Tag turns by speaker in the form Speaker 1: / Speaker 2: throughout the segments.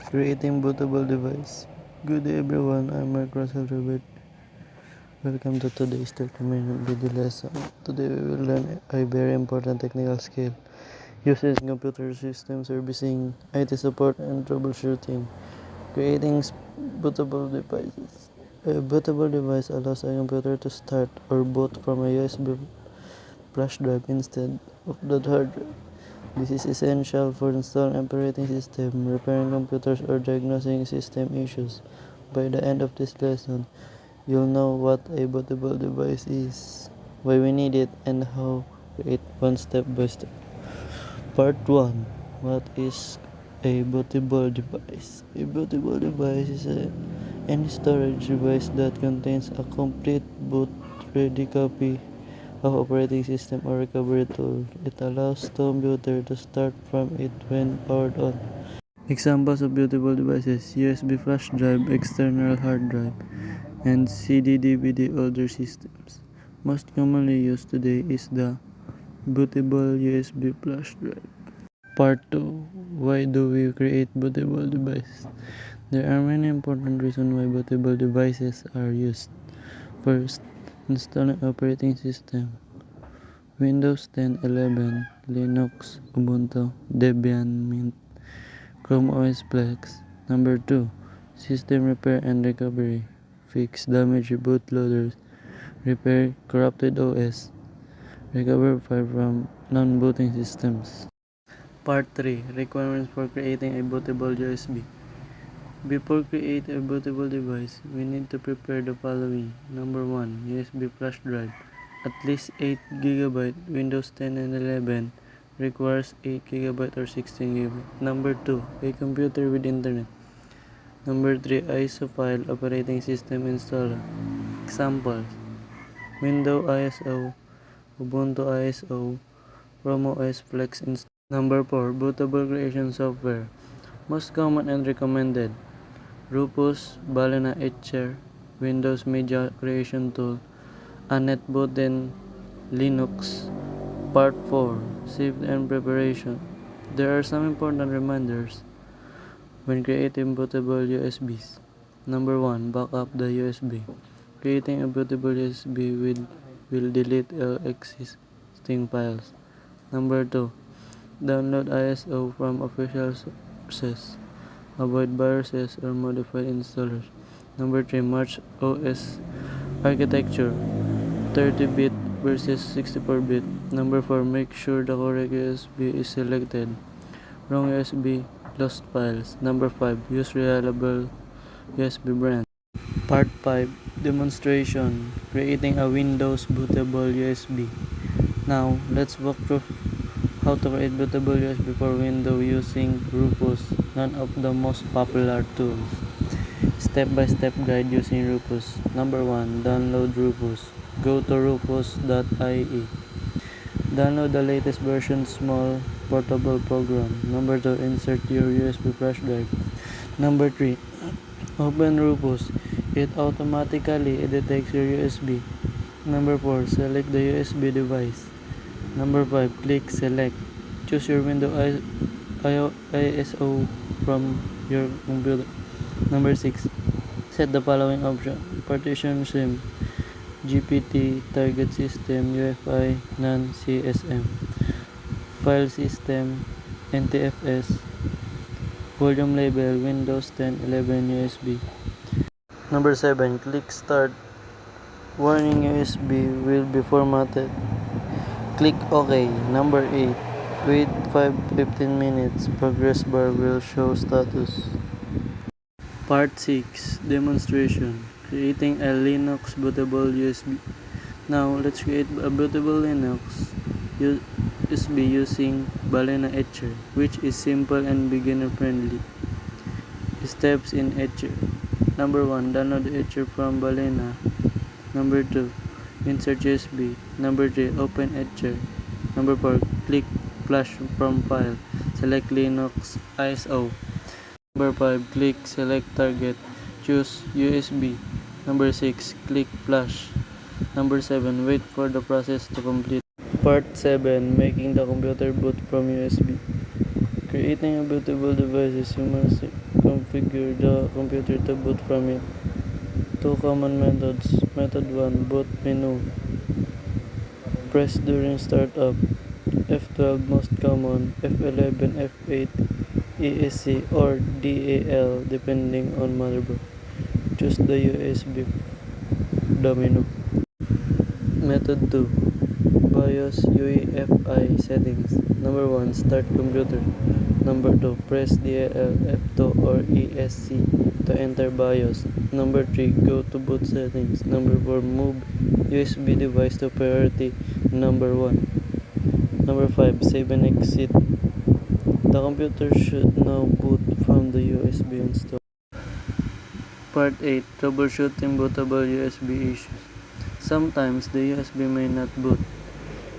Speaker 1: Creating bootable device. Good day everyone, I'm Mark Russell Robert. Welcome to today's 30-minute video lesson. Today we will learn a very important technical skill using computer system servicing, IT support and troubleshooting. Creating bootable devices. A bootable device allows a computer to start or boot from a USB flash drive instead of the hard drive. This is essential for installing operating system, repairing computers, or diagnosing system issues. By the end of this lesson, you'll know what a bootable device is, why we need it, and how to create one step by step. Part 1. What is a bootable device? A bootable device is any storage device that contains a complete boot-ready copy of operating system or recovery tool. It allows the computer to start from it when powered on. Examples of bootable devices: USB flash drive, external hard drive, and CD/DVD older systems. Most commonly used today is the bootable USB flash drive. Part 2. Why do we create bootable devices? There are many important reasons why bootable devices are used. First, installing operating system. Windows 10, 11, Linux, Ubuntu, Debian, Mint, Chrome OS Flex. Number 2. System repair and recovery. Fix damaged bootloaders. Repair corrupted OS. Recover file from non-booting systems. Part 3. Requirements for creating a bootable USB. Before creating a bootable device, we need to prepare the following. Number 1. USB flash drive. At least 8 GB. Windows 10 and 11 requires 8 GB or 16 GB. Number 2. A computer with internet. Number 3. ISO file operating system installer. Examples: Windows ISO, Ubuntu ISO, Chrome OS Flex installer. Number 4. Bootable creation software. Most common and recommended: Rufus, Balena Etcher, Windows Media Creation Tool, NetBooten, Linux. Part 4. Safety and preparation. There are some important reminders when creating bootable USBs. Number 1. Back up the USB. Creating a bootable USB will delete all existing files. Number 2. Download ISO from official sources. Avoid viruses or modified installers. Number 3. Match OS architecture, 30-bit versus 64-bit. Number 4. Make sure the correct USB is selected. Wrong USB, lost files. Number 5. Use reliable USB brand. Part 5. Demonstration. Creating a Windows bootable USB. Now, let's walk through how to create bootable USB for Windows using Rufus, one of the most popular tools. Step-by-step guide using Rufus. Number 1. Download Rufus. Go to rufus.ie. Download the latest version small portable program. Number 2. Insert your USB flash drive. Number 3. Open Rufus. It automatically detects your USB. Number 4. Select the USB device. Number 5. Click Select. Choose your Windows ISO from your computer. Number 6. Set the following option: partition SIM, GPT, target system, UEFI, non-CSM, file system, NTFS, volume label, Windows 10, 11 USB. Number 7. Click Start. Warning: USB will be formatted. Click OK. Number 8. Wait 15 minutes. Progress bar will show status. Part 6. Demonstration. Creating a Linux bootable USB. Now, let's create a bootable Linux USB using Balena Etcher, which is simple and beginner friendly. Steps in Etcher. Number 1. Download the Etcher from Balena. Number 2. Insert USB. Number 3. Open Etcher. Number 4. Click Flash from file. Select Linux ISO. Number 5. Click Select Target. Choose USB. Number 6. Click Flash. Number 7. Wait for the process to complete. Part 7. Making the computer boot from USB. Creating a bootable device, you must configure the computer to boot from it. Two common methods. Method 1, boot menu. Press during startup. F12 most common, F11, F8, ESC or DAL depending on motherboard. Choose the USB the menu. Method 2, BIOS UEFI settings. Number 1, start computer. Number 2, press DAL, F2 or ESC to enter BIOS. Number 3, go to boot settings. Number 4, move USB device to priority number 1. Number 5, save and exit. The computer should now boot from the USB installed. Part 8, troubleshooting bootable USB issues. Sometimes the USB may not boot.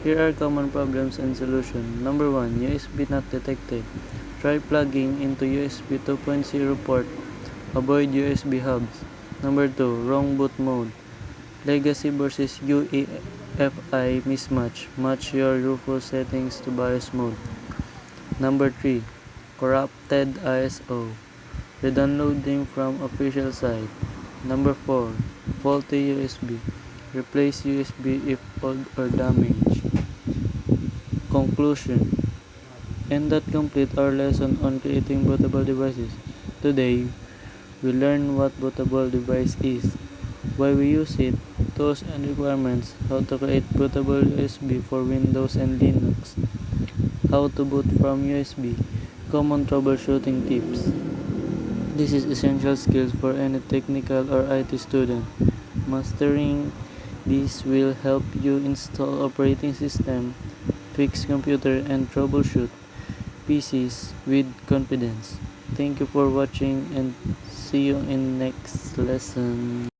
Speaker 1: Here are common problems and solutions. Number 1, USB not detected. Try plugging into USB 2.0 port. Avoid USB hubs. Number 2, wrong boot mode. Legacy versus UEFI mismatch. Match your UFO settings to BIOS mode. Number 3, corrupted ISO. Re-downloading from official site. Number 4, faulty USB. Replace USB if old or damaged. Conclusion. And that completes our lesson on creating bootable devices. Today, we learned what bootable device is, why we use it, tools and requirements, how to create bootable USB for Windows and Linux, how to boot from USB, common troubleshooting tips. This is essential skills for any technical or IT student. Mastering this will help you install operating system, fix computer and troubleshoot PCs with confidence. Thank you for watching and see you in next lesson.